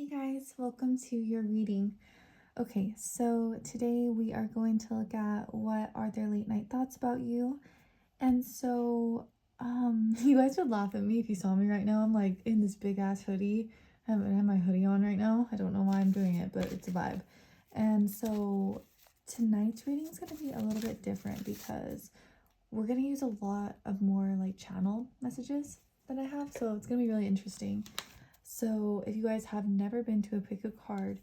Hey guys, welcome to your reading. Okay, so today we are going to look at what are their late night thoughts about you. And so, you guys would laugh at me if you saw me right now. I'm like in this big ass hoodie. I have my hoodie on right now. I don't know why I'm doing it, but it's a vibe. And so tonight's reading is going to be a little bit different because we're going to use a lot of more like channel messages that I have. So it's going to be really interesting. So if you guys have never been to a pick a card,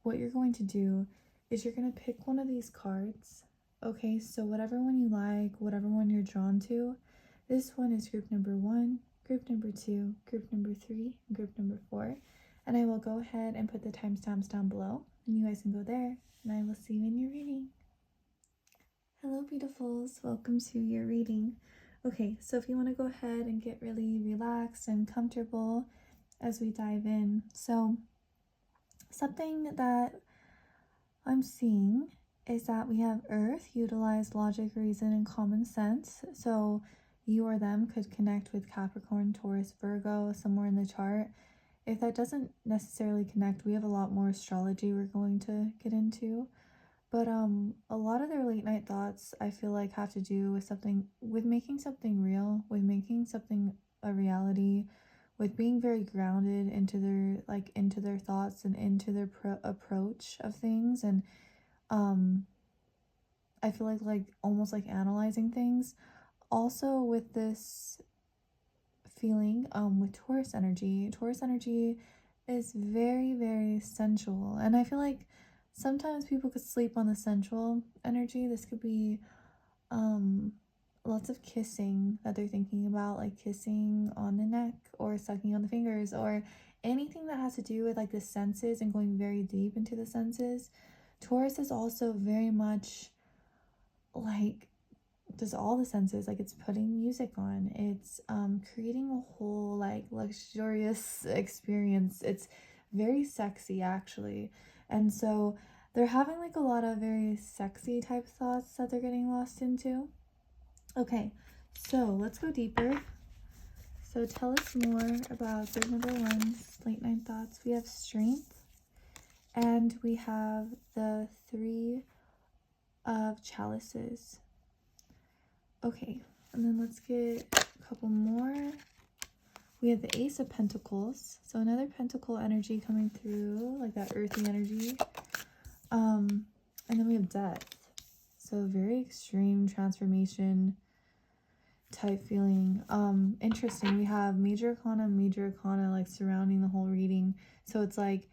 what you're going to do is you're going to pick one of these cards. Okay, so whatever one you like, whatever one you're drawn to. This one is group number 1, group number 2, group number 3, and group number 4. And I will go ahead and put the timestamps down below, and you guys can go there, and I will see you in your reading. Hello, beautifuls. Welcome to your reading. Okay, so if you want to go ahead and get really relaxed and comfortable as we dive in. So something that I'm seeing is that we have Earth, utilize logic, reason, and common sense. So you or them could connect with Capricorn, Taurus, Virgo, somewhere in the chart. If that doesn't necessarily connect, we have a lot more astrology we're going to get into. But a lot of their late night thoughts, I feel like, have to do with making something real, with making something a reality, with being very grounded into their thoughts and into their approach of things. And I feel like almost like analyzing things. Also with this feeling with Taurus energy is very, very sensual, and I feel like sometimes people could sleep on the sensual energy. This could be lots of kissing that they're thinking about, like kissing on the neck or sucking on the fingers or anything that has to do with like the senses and going very deep into the senses. Taurus is also very much like does all the senses, like it's putting music on, it's creating a whole like luxurious experience. It's very sexy actually, and so they're having like a lot of very sexy type thoughts that they're getting lost into. Okay, so let's go deeper. So tell us more about group number 1's late night thoughts. We have strength, and we have the 3 of chalices. Okay, and then let's get a couple more. We have the Ace of Pentacles, so another pentacle energy coming through, like that earthy energy. And then we have Death, so very extreme transformation type feeling. Interesting. We have major arcana like surrounding the whole reading. So it's like,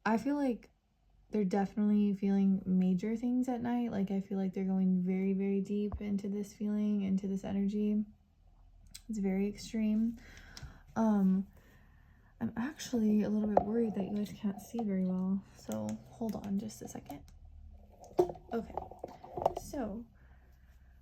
I feel like they're definitely feeling major things at night. Like I feel like they're going very, very deep into this feeling, into this energy. It's very extreme. I'm actually a little bit worried that you guys can't see very well, so hold on just a second. Okay, so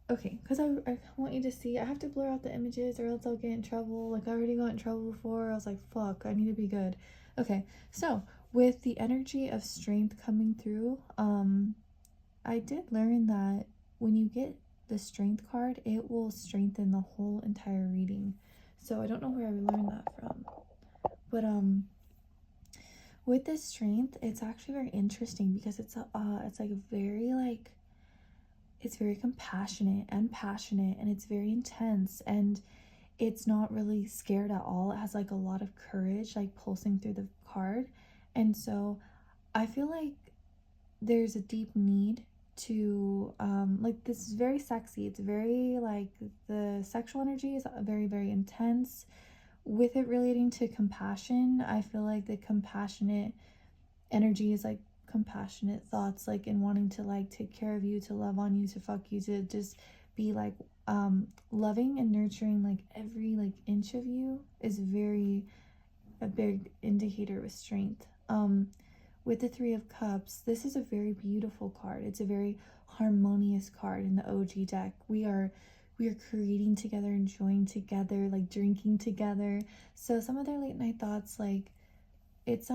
because I want you to see. I have to blur out the images or else I'll get in trouble. Like I already got in trouble before. I was like, fuck, I need to be good. Okay, so with the energy of strength coming through, I did learn that when you get the strength card, it will strengthen the whole entire reading. So I don't know where I learned that from, but with this strength, it's actually very interesting because it's like very like, it's very compassionate and passionate, and it's very intense, and it's not really scared at all. It has like a lot of courage like pulsing through the card. And so I feel like there's a deep need to like, this is very sexy. It's very like, the sexual energy is very, very intense. With it relating to compassion, I feel like the compassionate energy is like compassionate thoughts, like in wanting to like take care of you, to love on you, to fuck you, to just be like loving and nurturing like every like inch of you is a big indicator with strength. With the 3 of Cups, this is a very beautiful card. It's a very harmonious card in the OG deck. We are creating together, enjoying together, like drinking together. So some of their late night thoughts, like it's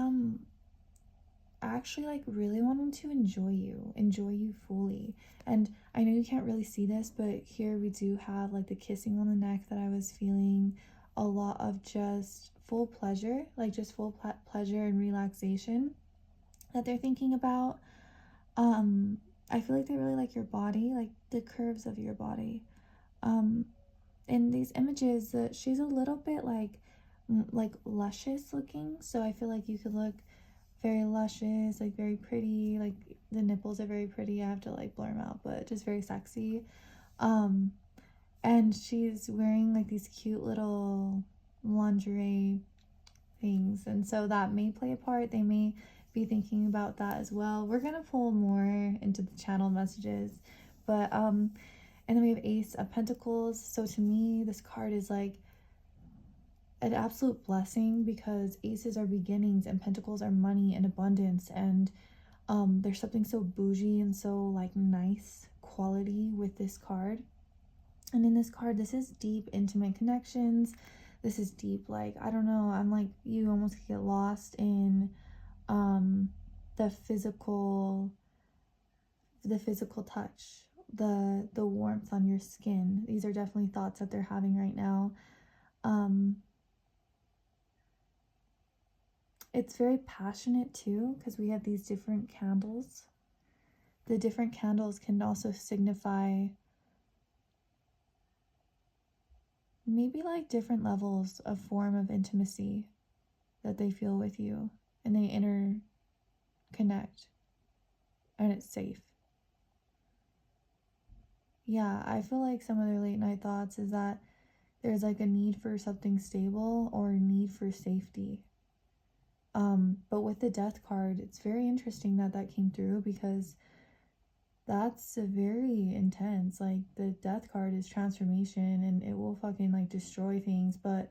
actually like really wanting to enjoy you fully. And I know you can't really see this, but here we do have like the kissing on the neck that I was feeling. a lot of just full pleasure, like just full pleasure and relaxation that they're thinking about. I feel like they really like your body, like the curves of your body. Um, in these images, she's a little bit like luscious looking, so I feel like you could look very luscious, like very pretty, like the nipples are very pretty. I have to like blur them out, but just very sexy. Um, and she's wearing like these cute little lingerie things, and so that may play a part. They may be thinking about that as well. We're gonna pull more into the channel messages, but and then we have Ace of Pentacles. So to me, this card is like an absolute blessing, because aces are beginnings and pentacles are money and abundance, and there's something so bougie and so like nice quality with this card. And in this card, this is deep intimate connections. This is deep, like, I don't know, I'm like, you almost get lost in the physical touch, the warmth on your skin. These are definitely thoughts that they're having right now. It's very passionate too, because we have these different candles. The different candles can also signify maybe like different levels of form of intimacy that they feel with you, and they interconnect, and it's safe. Yeah, I feel like some of their late night thoughts is that there's like a need for something stable or a need for safety. But with the Death card, it's very interesting that that came through, because that's a very intense, like the Death card is transformation, and it will fucking like destroy things, but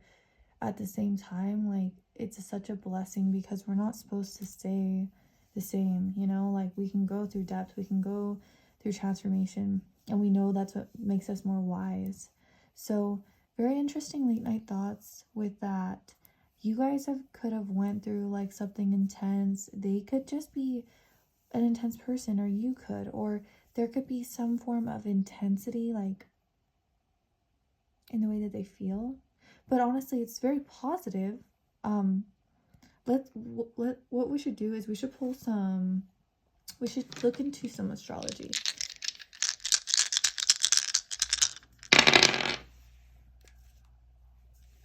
at the same time, like, it's such a blessing, because we're not supposed to stay the same, you know, like we can go through depth, we can go through transformation, and we know that's what makes us more wise. So very interesting late night thoughts with that. You guys could have went through like something intense. They could just be an intense person, or you could, or there could be some form of intensity, like in the way that they feel. But honestly, it's very positive. What we should do is we should look into some astrology.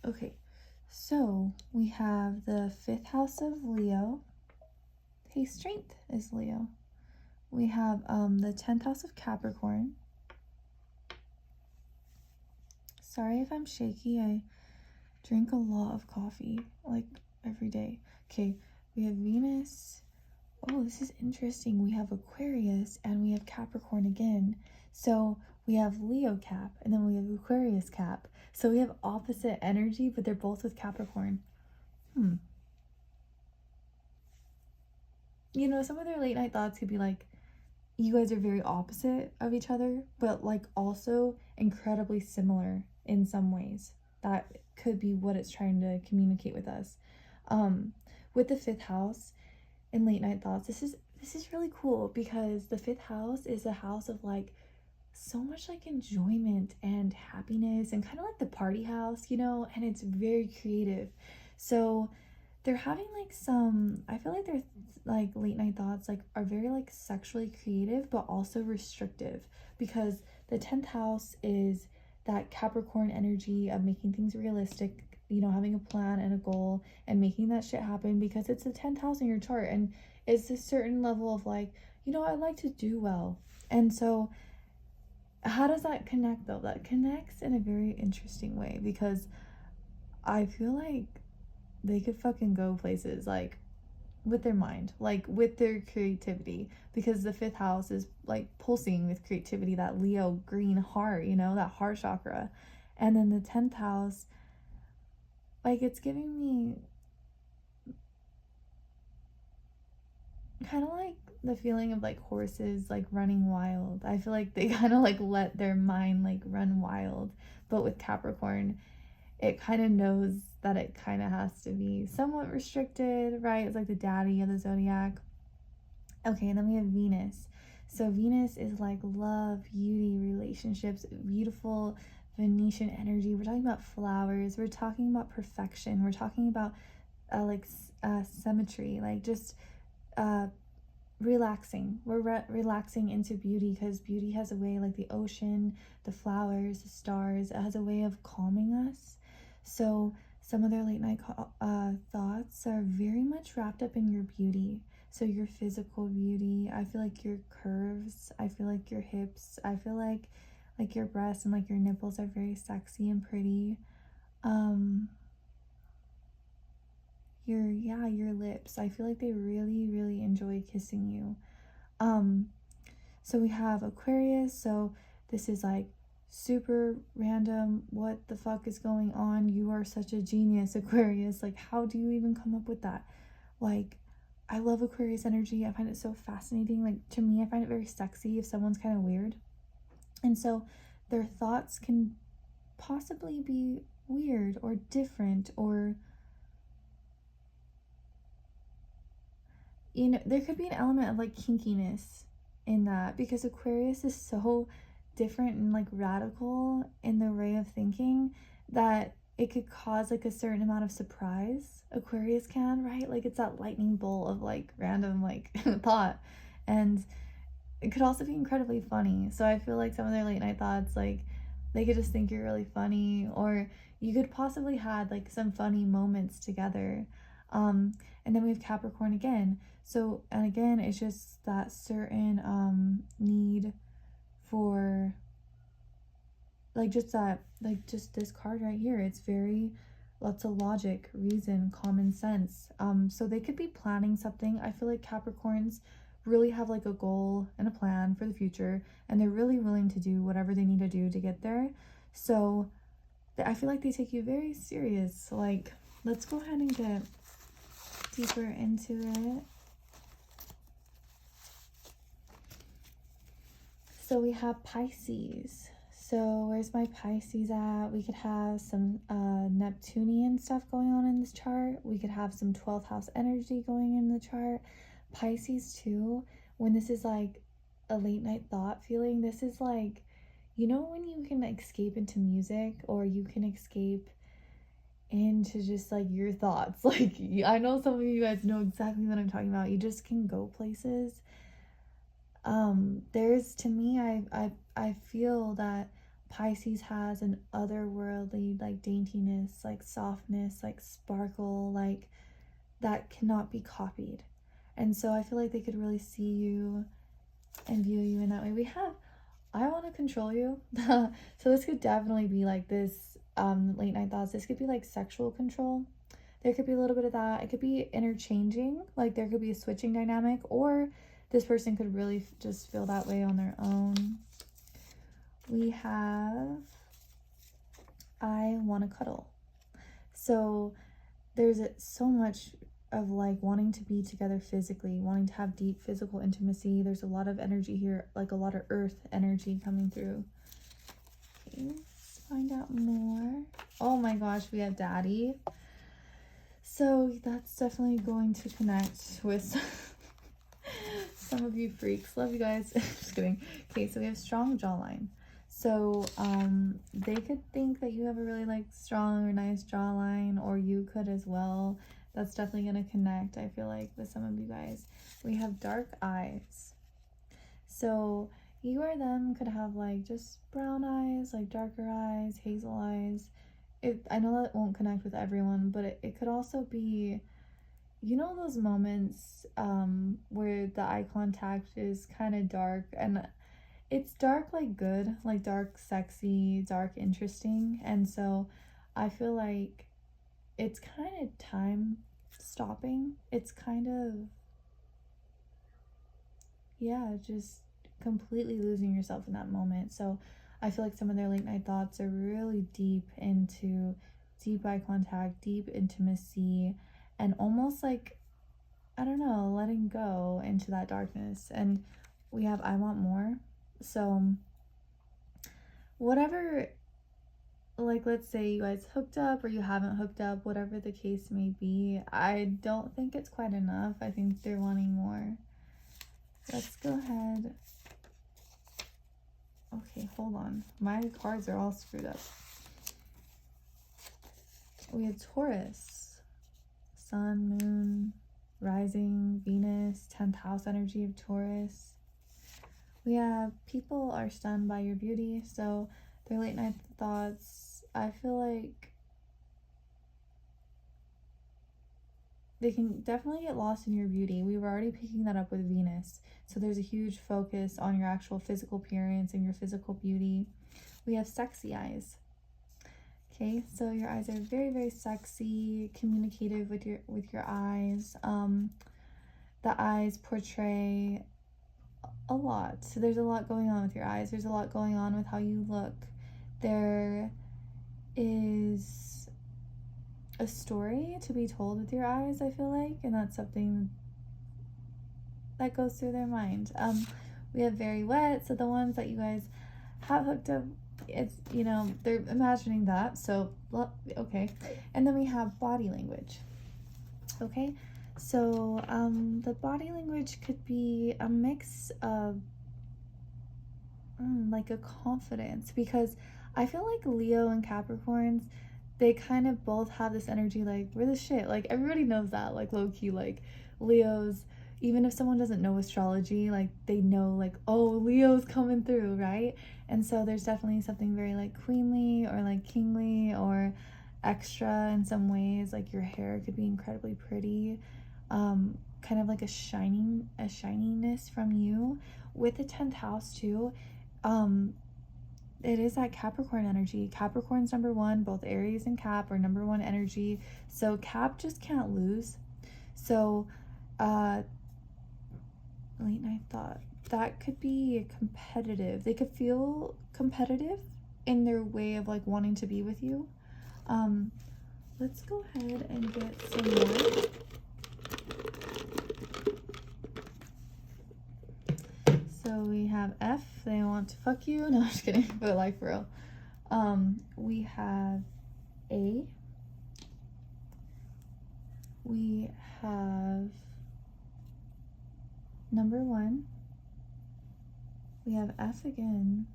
Okay, so we have the 5th house of Leo. Okay, strength is Leo. We have the 10th house of Capricorn. Sorry if I'm shaky, I drink a lot of coffee, like every day. Okay, we have Venus. Oh, this is interesting. We have Aquarius and we have Capricorn again. So we have Leo cap and then we have Aquarius cap. So we have opposite energy, but they're both with Capricorn. You know, some of their late night thoughts could be like, you guys are very opposite of each other, but like also incredibly similar in some ways. That could be what it's trying to communicate with us. With the 5th house in late night thoughts, this is really cool, because the 5th house is a house of like so much like enjoyment and happiness, and kind of like the party house, you know, and it's very creative. So they're having like I feel like their like late night thoughts like are very like sexually creative, but also restrictive, because the 10th house is that Capricorn energy of making things realistic, you know, having a plan and a goal and making that shit happen, because it's the 10th house in your chart, and it's a certain level of like, you know, I like to do well. And so how does that connect though? That connects in a very interesting way, because I feel like they could fucking go places like with their mind, like with their creativity, because the 5th house is like pulsing with creativity, that Leo green heart, you know, that heart chakra. And then the 10th house, like, it's giving me kind of like the feeling of like horses like running wild. I feel like they kind of like let their mind like run wild, but with Capricorn, it kind of knows that it kind of has to be somewhat restricted, right? It's like the daddy of the zodiac. Okay, and then we have Venus. So Venus is like love, beauty, relationships, beautiful Venetian energy. We're talking about flowers. We're talking about perfection. We're talking about symmetry, like just relaxing. We're relaxing into beauty, because beauty has a way, like the ocean, the flowers, the stars, it has a way of calming us. So some of their late night thoughts are very much wrapped up in your beauty. So your physical beauty, I feel like your curves, I feel like your hips, I feel like your breasts and like your nipples are very sexy and pretty. Your lips, I feel like they really, really enjoy kissing you. So we have Aquarius. So this is like super random. What the fuck is going on? You are such a genius, Aquarius. Like, how do you even come up with that? Like, I love Aquarius energy. I find it so fascinating. Like, to me, I find it very sexy if someone's kind of weird. And so their thoughts can possibly be weird or different, or, you know, there could be an element of like kinkiness in that, because Aquarius is so different and like radical in the way of thinking that it could cause like a certain amount of surprise. Aquarius can, right? Like, it's that lightning bolt of like random like thought, and it could also be incredibly funny. So I feel like some of their late night thoughts, like, they could just think you're really funny, or you could possibly had like some funny moments together. And then we have Capricorn again. So, and again, it's just that certain need for like just that, like just this card right here. It's very lots of logic, reason, common sense. So they could be planning something. I feel like Capricorns really have like a goal and a plan for the future, and they're really willing to do whatever they need to do to get there. So I feel like they take you very serious. So, like, let's go ahead and get deeper into it. So we have Pisces. So where's my Pisces at? We could have some Neptunian stuff going on in this chart. We could have some 12th house energy going in the chart. Pisces too, when this is like a late night thought feeling, this is like, you know, when you can escape into music, or you can escape into just like your thoughts. Like, I know some of you guys know exactly what I'm talking about. You just can go places. There's, to me, I feel that Pisces has an otherworldly like daintiness, like softness, like sparkle, like that cannot be copied. And so I feel like they could really see you and view you in that way. We have I want to control you. So this could definitely be like this late night thoughts. This could be like sexual control. There could be a little bit of that. It could be interchanging, like there could be a switching dynamic, or this person could really just feel that way on their own. We have I want to cuddle. So there's so much of like wanting to be together physically, wanting to have deep physical intimacy. There's a lot of energy here, like a lot of earth energy coming through. Okay, let's find out more. Oh my gosh, we have daddy. So that's definitely going to connect with some of you freaks. Love you guys. Just kidding. Okay, so we have strong jawline. So they could think that you have a really like strong or nice jawline, or you could as well. That's definitely going to connect, I feel like, with some of you guys. We have dark eyes. So you or them could have like just brown eyes, like darker eyes, hazel eyes. I know that won't connect with everyone, but it could also be, you know, those moments where the eye contact is kind of dark, and it's dark like good, like dark sexy, dark interesting. And so I feel like it's kind of time stopping. It's kind of, yeah, just completely losing yourself in that moment. So I feel like some of their late night thoughts are really deep into deep eye contact, deep intimacy, and almost like, I don't know, letting go into that darkness. And we have I want more. So whatever, like, let's say you guys hooked up or you haven't hooked up, whatever the case may be, I don't think it's quite enough. I think they're wanting more. Let's go ahead. Okay, hold on. My cards are all screwed up. We have Taurus, Sun, Moon, Rising, Venus, 10th house energy of Taurus. We have people are stunned by your beauty, so their late night thoughts, I feel like they can definitely get lost in your beauty. We were already picking that up with Venus, so there's a huge focus on your actual physical appearance and your physical beauty. We have sexy eyes. Okay, so your eyes are very, very sexy, communicative with your eyes. The eyes portray a lot. So there's a lot going on with your eyes. There's a lot going on with how you look. There is a story to be told with your eyes, I feel like, and that's something that goes through their mind. We have very wet, so the ones that you guys have hooked up, it's, you know, they're imagining that, so okay. And then we have body language. Okay, so the body language could be a mix of like a confidence, because I feel like Leo and Capricorns, they kind of both have this energy like, we're the shit. Like, everybody knows that, like, low-key, like, Leos, even if someone doesn't know astrology, like, they know, like, oh, Leo's coming through, right? And so there's definitely something very, like, queenly or, like, kingly or extra in some ways. Like, your hair could be incredibly pretty, kind of like a shininess from you. With the 10th house, too, it is that Capricorn energy. Capricorn's number one. Both Aries and Cap are number one energy. So Cap just can't lose. So late night thought, that could be competitive. They could feel competitive in their way of like wanting to be with you. Let's go ahead and get some more. So we have F, they want to fuck you. No, I'm just kidding, but like for real. We have A. We have number 1. We have F again.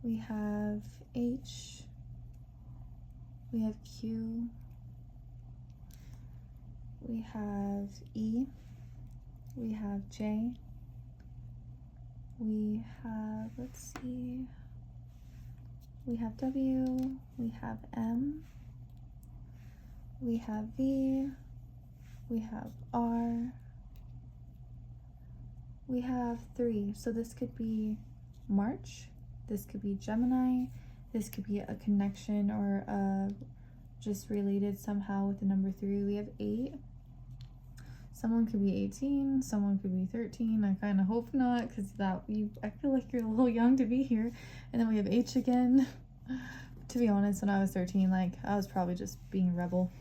We have H. We have Q. We have E. We have J. We have, let's see, we have W. We have M. We have V. We have R. We have 3. So this could be March. This could be Gemini. This could be a connection or just related somehow with the number 3. We have 8. Someone could be 18, someone could be 13. I kind of hope not, because I feel like you're a little young to be here. And then we have H again. To be honest, when I was 13, like, I was probably just being a rebel.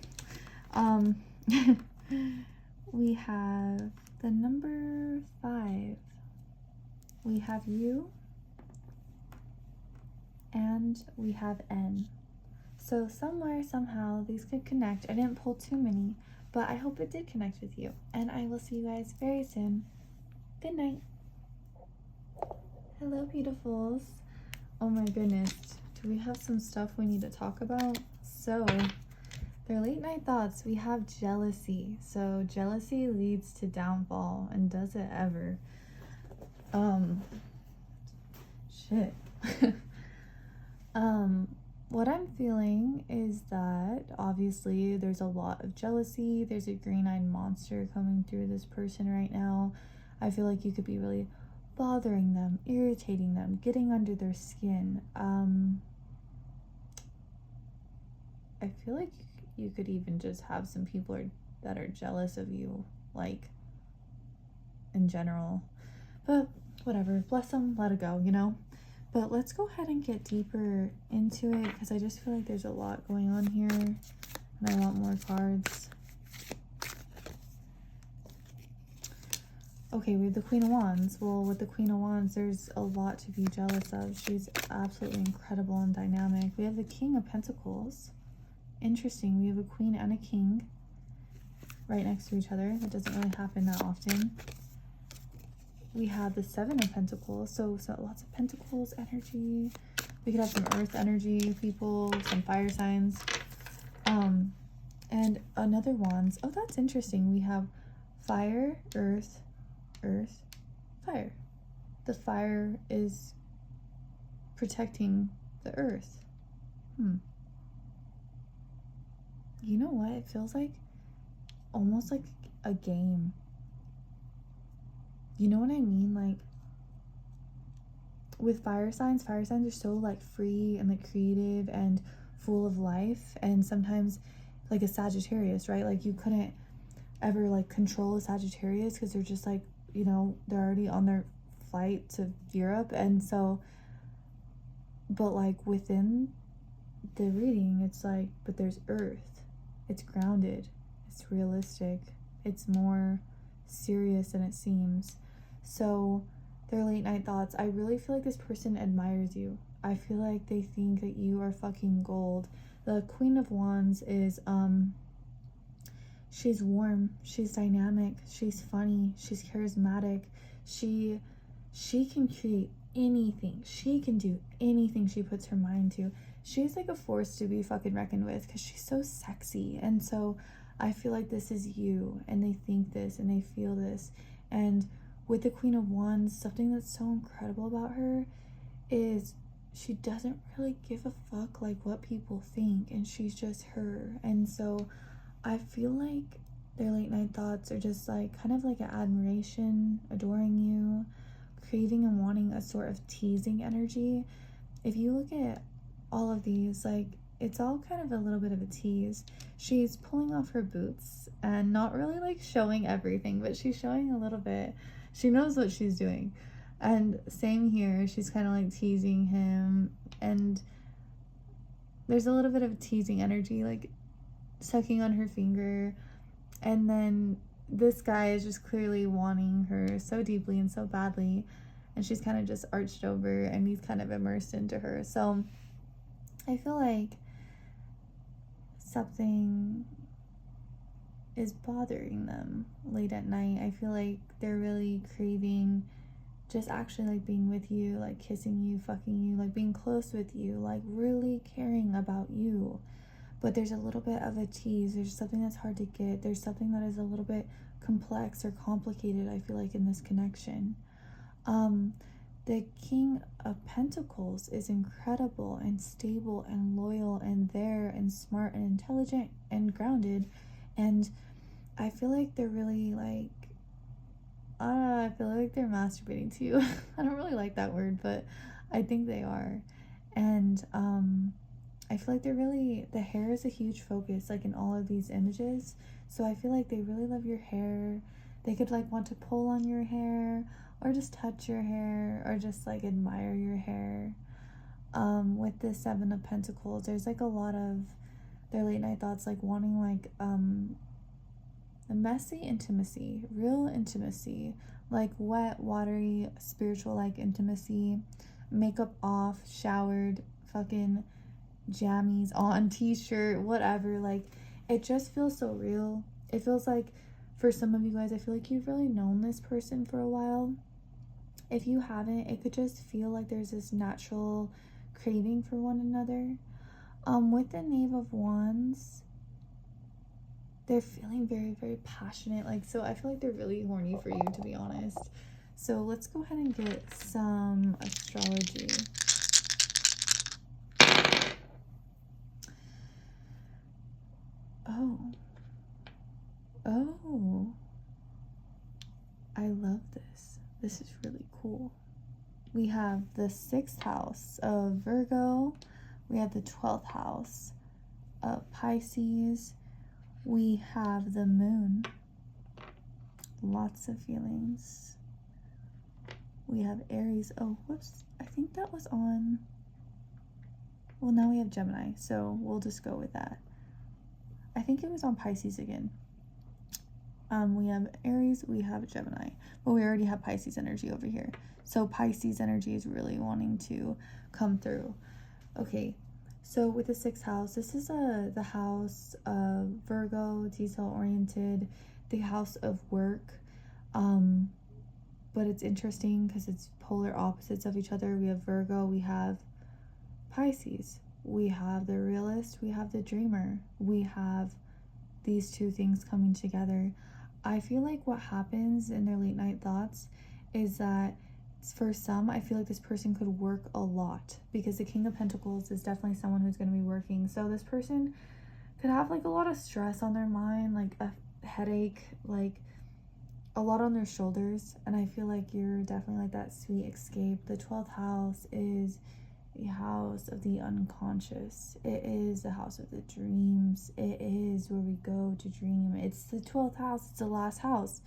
We have the number 5. We have U. And we have N. So somewhere, somehow, these could connect. I didn't pull too many, but I hope it did connect with you. And I will see you guys very soon. Good night. Hello, beautifuls. Oh my goodness. Do we have some stuff we need to talk about? So, their late night thoughts. We have jealousy. So, jealousy leads to downfall. And does it ever? Shit. What I'm feeling is that obviously there's a lot of jealousy. There's a green-eyed monster coming through this person right now. I feel like you could be really bothering them, irritating them, getting under their skin. I feel like you could even just have some people that are jealous of you, like, in general. But whatever, bless them, let it go, you know? But let's go ahead and get deeper into it, because I just feel like there's a lot going on here, and I want more cards. Okay, we have the Queen of Wands. Well, with the Queen of Wands, there's a lot to be jealous of. She's absolutely incredible and dynamic. We have the King of Pentacles. Interesting. We have a Queen and a King right next to each other. That doesn't really happen that often. we have the Seven of Pentacles. So lots of Pentacles energy. We could have some Earth energy, people, some fire signs. And another Wands. Oh, that's interesting. We have fire, earth, fire. The fire is protecting the earth. You know what? It feels like almost like a game. You know what I mean? Like with fire signs are so like free and like creative and full of life. And sometimes like a Sagittarius, right? Like you couldn't ever like control a Sagittarius because they're just like, you know, they're already on their flight to Europe. And so, but like within the reading, it's like, but there's earth, it's grounded, it's realistic, it's more serious than it seems. So their late night thoughts, I really feel like this person admires you. I feel like they think that you are fucking gold. The Queen of Wands is she's warm, she's dynamic, she's funny, she's charismatic, she can create anything, she can do anything she puts her mind to. She's like a force to be fucking reckoned with because she's so sexy. And so I feel like this is you, and they think this and they feel this. And with the Queen of Wands, something that's so incredible about her is she doesn't really give a fuck like what people think, and she's just her. And so I feel like their late night thoughts are just like kind of like an admiration, adoring you, craving and wanting a sort of teasing energy. If you look at all of these, like it's all kind of a little bit of a tease. She's pulling off her boots and not really like showing everything, but she's showing a little bit. She knows what she's doing. And same here, she's kind of like teasing him, and there's a little bit of teasing energy, like sucking on her finger. And then this guy is just clearly wanting her so deeply and so badly, and she's kind of just arched over and he's kind of immersed into her. So I feel like something is bothering them late at night. I feel like they're really craving just actually like being with you, like kissing you, fucking you, like being close with you, like really caring about you. But there's a little bit of a tease. There's something that's hard to get. There's something that is a little bit complex or complicated, I feel like, in this connection. The King of Pentacles is incredible and stable and loyal and there and smart and intelligent and grounded. And I feel like they're really like, I feel like they're masturbating to you. I don't really like that word, but I think they are. And I feel like they're really, the hair is a huge focus, like in all of these images. So I feel like they really love your hair. They could like want to pull on your hair, or just touch your hair, or just like admire your hair. With the Seven of Pentacles, there's like a lot of their late night thoughts, like wanting like a messy intimacy, real intimacy, like wet, watery, spiritual like intimacy, makeup off, showered, fucking jammies on, t-shirt, whatever. Like it just feels so real. It feels like for some of you guys, I feel like you've really known this person for a while. If you haven't, it could just feel like there's this natural craving for one another. With the Knave of Wands, they're feeling very, very passionate. Like, so I feel like they're really horny for you, to be honest. So let's go ahead and get some astrology. Oh, I love this. This is really cool. We have the 6th house of Virgo. We have the 12th house of Pisces. We have the moon. Lots of feelings. We have Aries. Oh, whoops. I think that was on. Well, now we have Gemini, so we'll just go with that. I think it was on Pisces again. We have Aries, we have Gemini, but we already have Pisces energy over here. So Pisces energy is really wanting to come through. Okay, so with the 6th house, this is the house of Virgo, detail oriented, the house of work. but it's interesting because it's polar opposites of each other. We have Virgo, we have Pisces, we have the realist, we have the dreamer, we have these two things coming together. I feel like what happens in their late night thoughts is that for some, I feel like this person could work a lot, because the King of Pentacles is definitely someone who's going to be working. So this person could have like a lot of stress on their mind, like a headache, like a lot on their shoulders. And I feel like you're definitely like that sweet escape. The 12th house is the house of the unconscious. It is the house of the dreams. It is where we go to dream. It's the 12th house. It's the last house.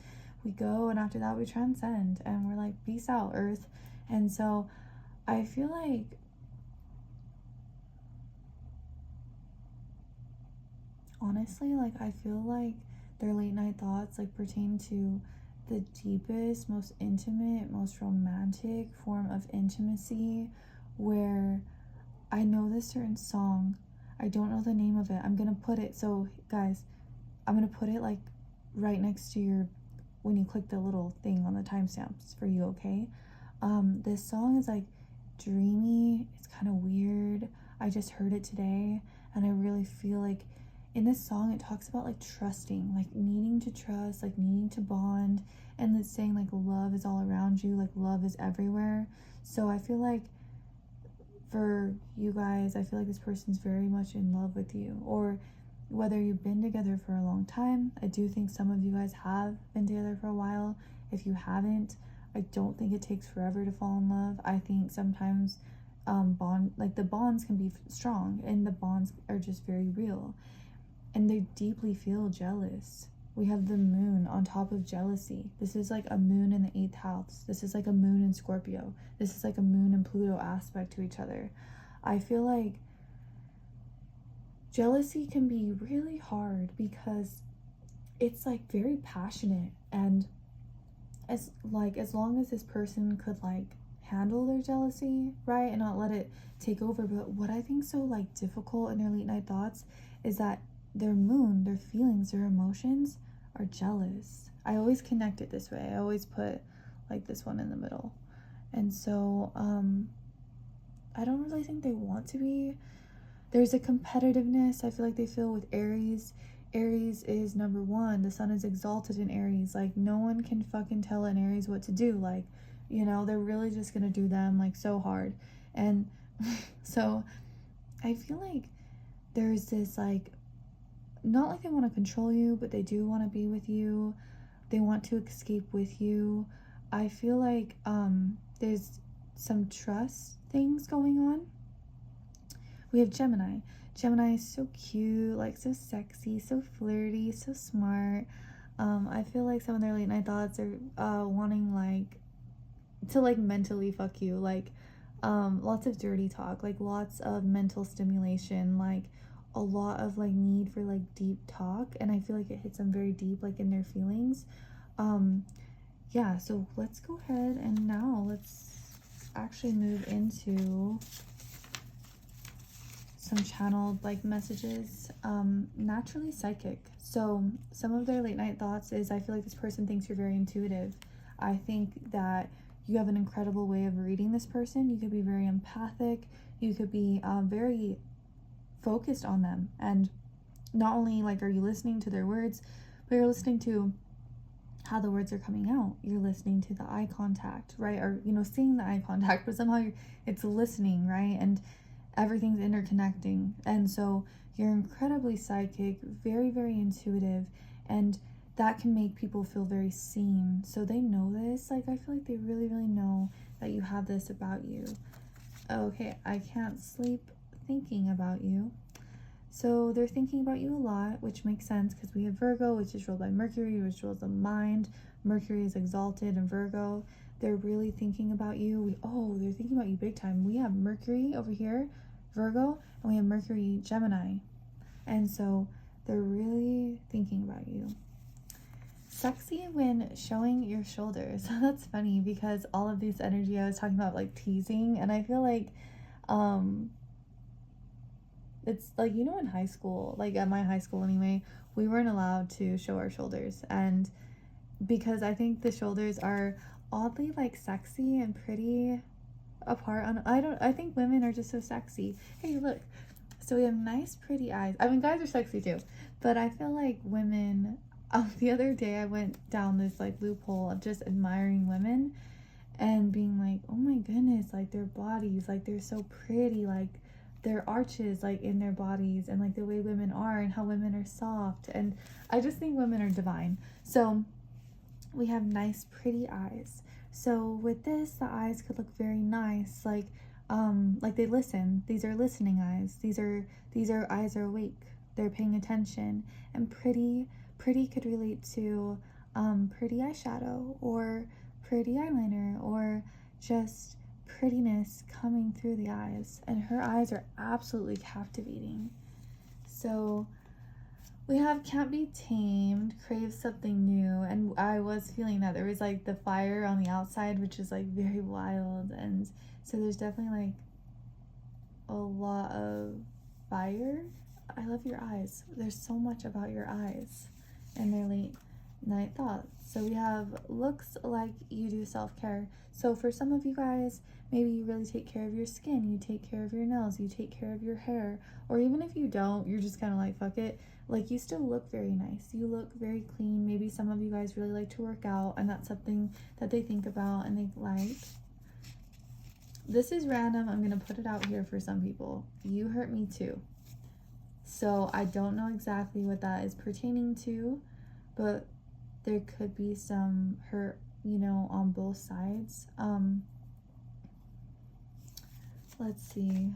We go, and after that we transcend, and we're like, peace out, earth. And so I feel like honestly, like, I feel like their late night thoughts like pertain to the deepest, most intimate, most romantic form of intimacy, where I know this certain song, I don't know the name of it. I'm gonna put it, so guys, I'm gonna put it like right next to your, when you click the little thing on the timestamps for you, okay? This song is like dreamy, it's kind of weird. I just heard it today, and I really feel like in this song it talks about like trusting, like needing to trust, like needing to bond, and it's saying like love is all around you, like love is everywhere. So I feel like for you guys, I feel like this person's very much in love with you, or whether you've been together for a long time. I do think some of you guys have been together for a while. If you haven't, I don't think it takes forever to fall in love. I think sometimes the bonds can be strong, and the bonds are just very real, and they deeply feel jealous. We have the moon on top of jealousy. This is like a moon in the 8th house. This is like a moon in Scorpio. This is like a moon and Pluto aspect to each other. I feel like jealousy can be really hard because it's like very passionate, and as long as this person could like handle their jealousy, right, and not let it take over. But what I think so like difficult in their late night thoughts is that their moon, their feelings, their emotions are jealous. I always connect it this way. I always put like this one in the middle. And so I don't really think they want to be. There's a competitiveness I feel like they feel with Aries. Aries is number one. The sun is exalted in Aries. Like, no one can fucking tell an Aries what to do. Like, you know, they're really just gonna do them like so hard. And so I feel like there's this like, not like they want to control you, but they do want to be with you. They want to escape with you. I feel like there's some trust things going on. We have Gemini. Gemini is so cute, like so sexy, so flirty, so smart. I feel like some of their late night thoughts are wanting like to like mentally fuck you, like lots of dirty talk, like lots of mental stimulation, like a lot of like need for like deep talk. And I feel like it hits them very deep, like in their feelings. Yeah, so let's go ahead and now let's actually move into some channeled like messages. Naturally psychic. So some of their late night thoughts is, I feel like this person thinks you're very intuitive. I think that you have an incredible way of reading this person. You could be very empathic. You could be very focused on them, and not only like are you listening to their words, but you're listening to how the words are coming out. You're listening to the eye contact, right? Or, you know, seeing the eye contact, but somehow it's listening, right? And everything's interconnecting. And so you're incredibly psychic, very, very intuitive, and that can make people feel very seen. So they know this. Like, I feel like they really, really know that you have this about you. Okay, I can't sleep thinking about you. So they're thinking about you a lot, which makes sense because we have Virgo, which is ruled by Mercury, which rules the mind. Mercury is exalted in Virgo. They're really thinking about you. They're thinking about you big time. We have Mercury over here, Virgo, and we have Mercury, Gemini. And so they're really thinking about you. Sexy when showing your shoulders. That's funny because all of this energy I was talking about like teasing, and I feel like it's like, you know, in high school, like at my high school anyway, we weren't allowed to show our shoulders. And because I think the shoulders are oddly like sexy and pretty apart on I think women are just so sexy. Hey, look. So we have nice pretty eyes. I mean, guys are sexy too, but I feel like women the other day I went down this like loophole of just admiring women and being like, oh my goodness, like their bodies, like they're so pretty, like their arches like in their bodies, and like the way women are and how women are soft, and I just think women are divine. So we have nice pretty eyes. So with this, the eyes could look very nice, like they listen. These are listening eyes. These are eyes are awake, they're paying attention. And pretty could relate to pretty eyeshadow or pretty eyeliner, or just prettiness coming through the eyes. And her eyes are absolutely captivating. So we have can't be tamed, crave something new, and I was feeling that there was like the fire on the outside, which is like very wild, and so there's definitely like a lot of fire. I love your eyes. There's so much about your eyes and their late night thoughts. So we have looks like you do self-care. So for some of you guys, maybe you really take care of your skin, you take care of your nails, you take care of your hair, or even if you don't, you're just kind of like, fuck it, like you still look very nice, you look very clean. Maybe some of you guys really like to work out, and that's something that they think about and they like. This is random, I'm gonna put it out here for some people. You hurt me too. So I don't know exactly what that is pertaining to, but there could be some hurt, you know, on both sides. Let's see.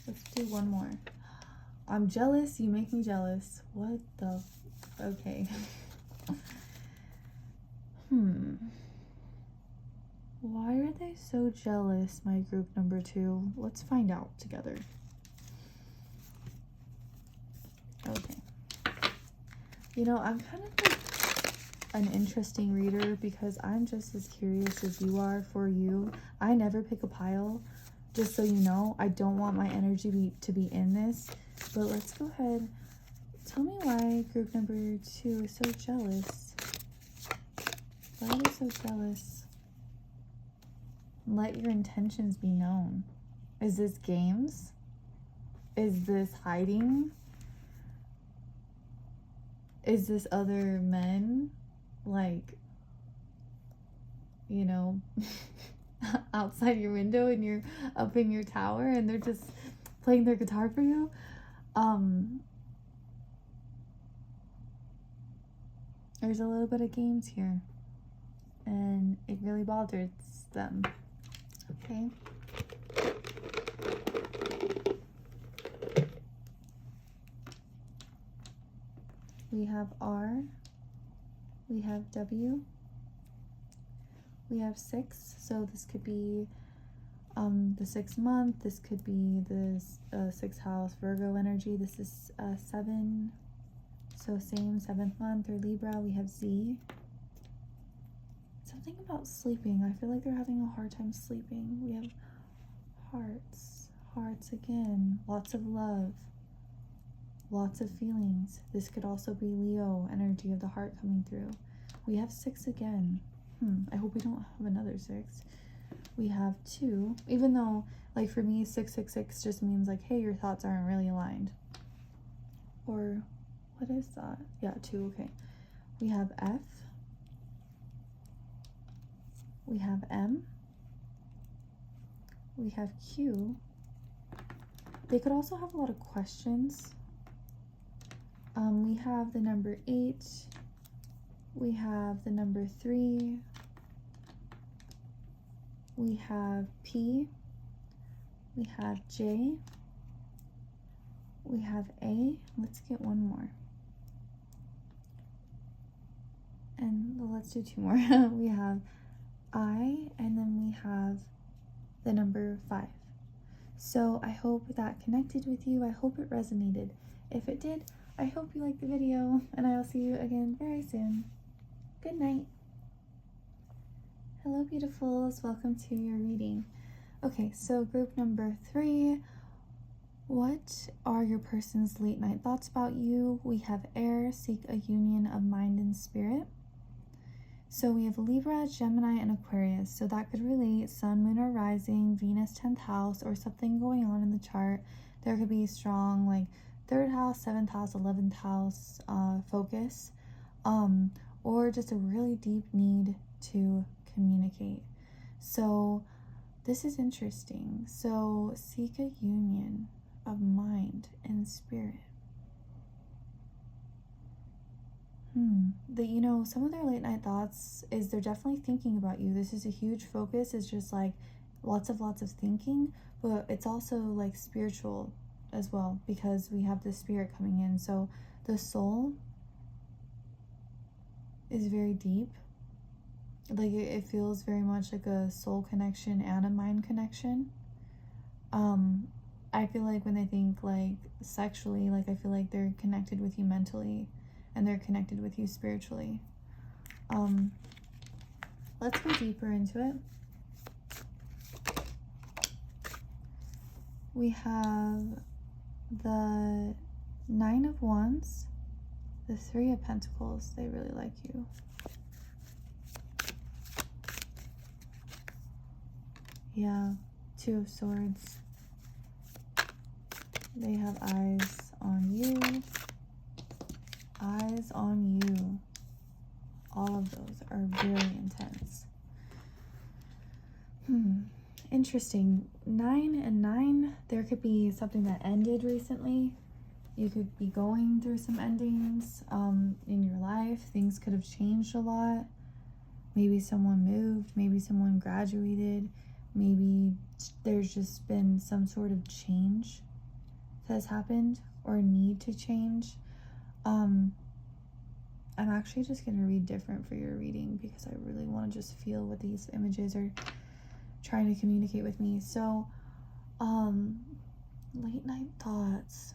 Let's do one more. I'm jealous, you make me jealous. What the okay. Why are they so jealous, my group number 2? Let's find out together. Okay. You know, I'm kind of like an interesting reader because I'm just as curious as you are for you. I never pick a pile, just so you know. I don't want my energy to be in this, but let's go ahead. Tell me why group number 2 is so jealous. Why are they so jealous? Let your intentions be known. Is this games? Is this hiding? Is this other men, like, you know, outside your window and you're up in your tower and they're just playing their guitar for you? There's a little bit of games here, and it really bothers them. Okay. We have R, we have W, we have 6, so this could be the 6th month, this could be the 6th house Virgo energy, this is 7, so same 7th month, or Libra. We have Z. Something about sleeping, I feel like they're having a hard time sleeping. We have hearts again, lots of love. Lots of feelings. This could also be Leo energy of the heart coming through. We have 6 again. I hope we don't have another 6. We have 2, even though like for me 666 just means like, hey, your thoughts aren't really aligned. Or what is that? Yeah, 2. Okay. We have F. We have M. We have Q. They could also have a lot of questions. We have the number 8, we have the number 3, we have P, we have J, we have A. Let's get one more. And let's do 2 more. We have I, and then we have the number 5. So I hope that connected with you. I hope it resonated. If it did, I hope you liked the video, and I will see you again very soon. Good night. Hello, beautifuls. Welcome to your reading. Okay, so group number 3. What are your person's late night thoughts about you? We have air, seek a union of mind and spirit. So we have Libra, Gemini, and Aquarius. So that could relate Sun, Moon, or Rising, Venus, 10th house, or something going on in the chart. There could be strong like 3rd house, 7th house, 11th house focus, or just a really deep need to communicate. So this is interesting. So seek a union of mind and spirit. You know, some of their late night thoughts is they're definitely thinking about you. This is a huge focus. It's just like lots of thinking, but it's also like spiritual as well, because we have the spirit coming in. So the soul is very deep. Like it feels very much like a soul connection and a mind connection. I feel like when they think like sexually, like I feel like they're connected with you mentally and they're connected with you spiritually. Let's go deeper into it. We have the 9 of Wands, the 3 of Pentacles. They really like you. Yeah, 2 of Swords. They have eyes on you. Eyes on you. All of those are very intense. Interesting. 9 and 9. There could be something that ended recently. You could be going through some endings in your life. Things could have changed a lot. Maybe someone moved. Maybe someone graduated. Maybe there's just been some sort of change that has happened or need to change. I'm actually just going to read different for your reading because I really want to just feel what these images are trying to communicate with me. So, late night thoughts.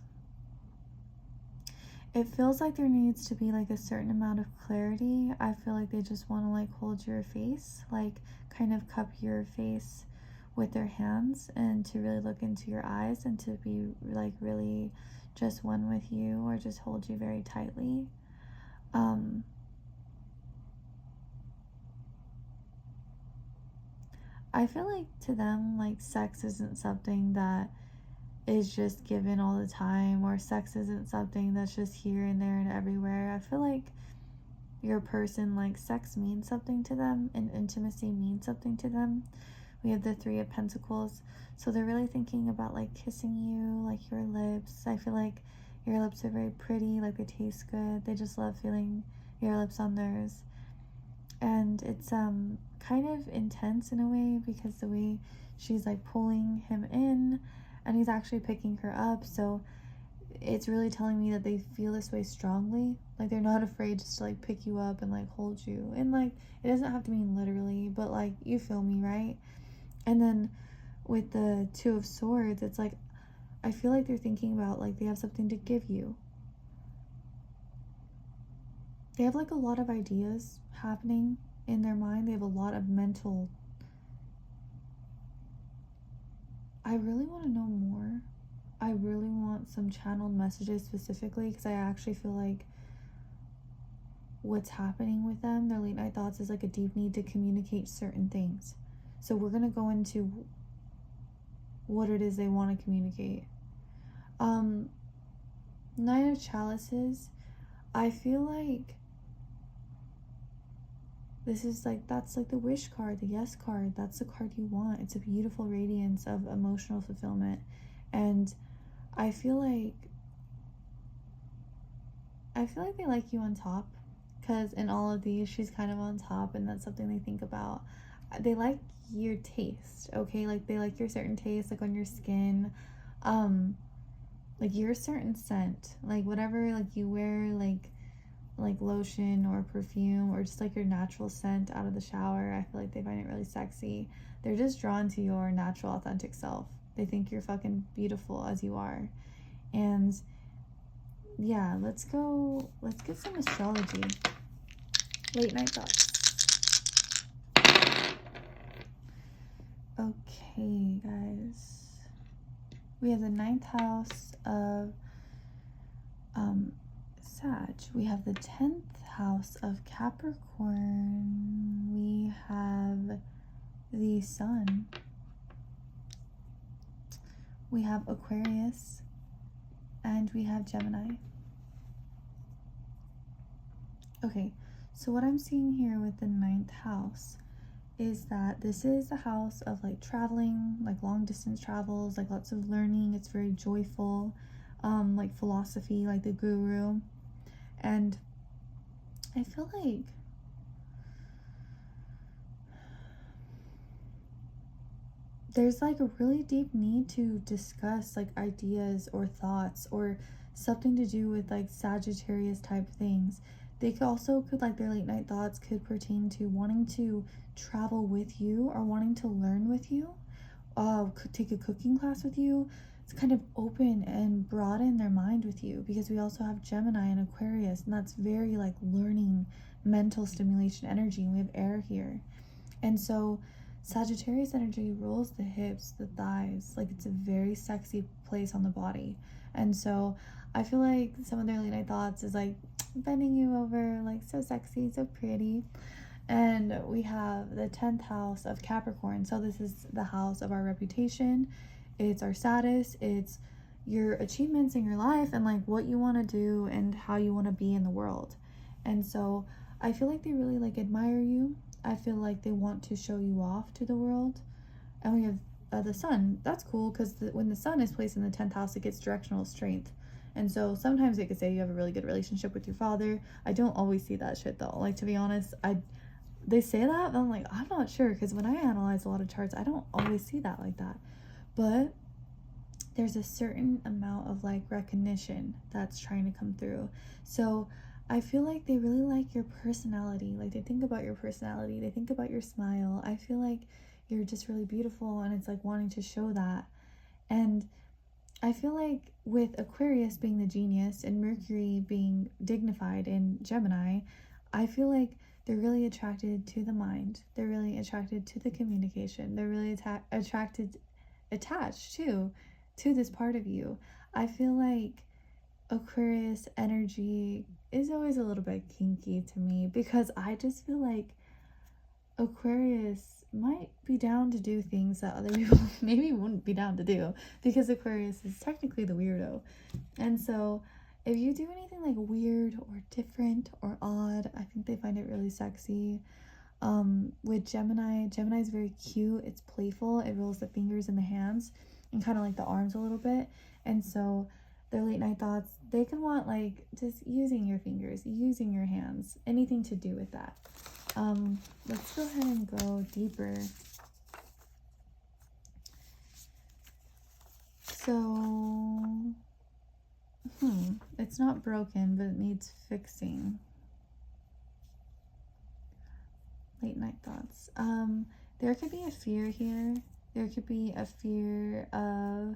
It feels like there needs to be like a certain amount of clarity. I feel like they just want to like hold your face, like kind of cup your face with their hands and to really look into your eyes and to be like really just one with you or just hold you very tightly. I feel like to them, like sex isn't something that is just given all the time, or sex isn't something that's just here and there and everywhere. I feel like your person, like sex means something to them and intimacy means something to them. We have the 3 of Pentacles. So they're really thinking about like kissing you, like your lips. I feel like your lips are very pretty, like they taste good. They just love feeling your lips on theirs. And it's kind of intense in a way because the way she's like pulling him in and he's actually picking her up. So it's really telling me that they feel this way strongly. Like they're not afraid just to like pick you up and like hold you. And like it doesn't have to mean literally, but like you feel me, right? And then with the 2 of Swords, it's like I feel like they're thinking about like they have something to give you. They have like a lot of ideas happening in their mind. They have a lot of mental. I really want to know more. I really want some channeled messages specifically because I actually feel like what's happening with them, their late night thoughts, is like a deep need to communicate certain things. So we're going to go into what it is they want to communicate. 9 of Chalices. I feel like this is like, that's like the wish card, the yes card. That's the card you want. It's a beautiful radiance of emotional fulfillment. And I feel like they like you on top, because in all of these, she's kind of on top, and that's something they think about. They like your taste, okay? Like they like your certain taste, like on your skin, like your certain scent, like whatever, like you wear, like lotion or perfume or just like your natural scent out of the shower. I feel like they find it really sexy. They're just drawn to your natural, authentic self. They think you're fucking beautiful as you are. And yeah, let's get some astrology. Late night thoughts. Okay, guys. We have the 9th house of Sag. We have the 10th house of Capricorn. We have the Sun. We have Aquarius. And we have Gemini. Okay, so what I'm seeing here with the 9th house is that this is the house of like traveling, like long distance travels, like lots of learning. It's very joyful, like philosophy, like the guru. And I feel like there's like a really deep need to discuss like ideas or thoughts or something to do with like Sagittarius type things. They could like their late night thoughts could pertain to wanting to travel with you or wanting to learn with you, could take a cooking class with you. It's kind of open and broaden their mind with you, because we also have Gemini and Aquarius, and that's very like learning, mental stimulation energy, and we have air here. And so Sagittarius energy rules the hips, the thighs, like it's a very sexy place on the body. And so I feel like some of their late night thoughts is like bending you over, like so sexy, so pretty. And we have the 10th house of Capricorn. So this is the house of our reputation. It's our status. It's your achievements in your life and like what you want to do and how you want to be in the world. And so I feel like they really like admire you. I feel like they want to show you off to the world. And we have the Sun. That's cool, because when the Sun is placed in the 10th house, it gets directional strength. And so sometimes it could say you have a really good relationship with your father. I don't always see that shit though. Like, to be honest, they say that, but I'm like, I'm not sure, because when I analyze a lot of charts, I don't always see that like that. But there's a certain amount of like recognition that's trying to come through. So I feel like they really like your personality. Like, they think about your personality, they think about your smile. I feel like you're just really beautiful, and it's like wanting to show that. And I feel like with Aquarius being the genius and Mercury being dignified in Gemini, I feel like they're really attracted to the mind. They're really attracted to the communication. They're really attached to this part of you. I feel like Aquarius energy is always a little bit kinky to me, because I just feel like Aquarius might be down to do things that other people maybe wouldn't be down to do, because Aquarius is technically the weirdo. And so if you do anything like weird or different or odd, I think they find it really sexy. With Gemini is very cute. It's playful. It rolls the fingers and the hands and kind of like the arms a little bit. And so their late night thoughts, they can want like just using your fingers, using your hands, anything to do with that. Let's go ahead and go deeper. So, it's not broken, but it needs fixing. Late night thoughts. There could be a fear here. There could be a fear of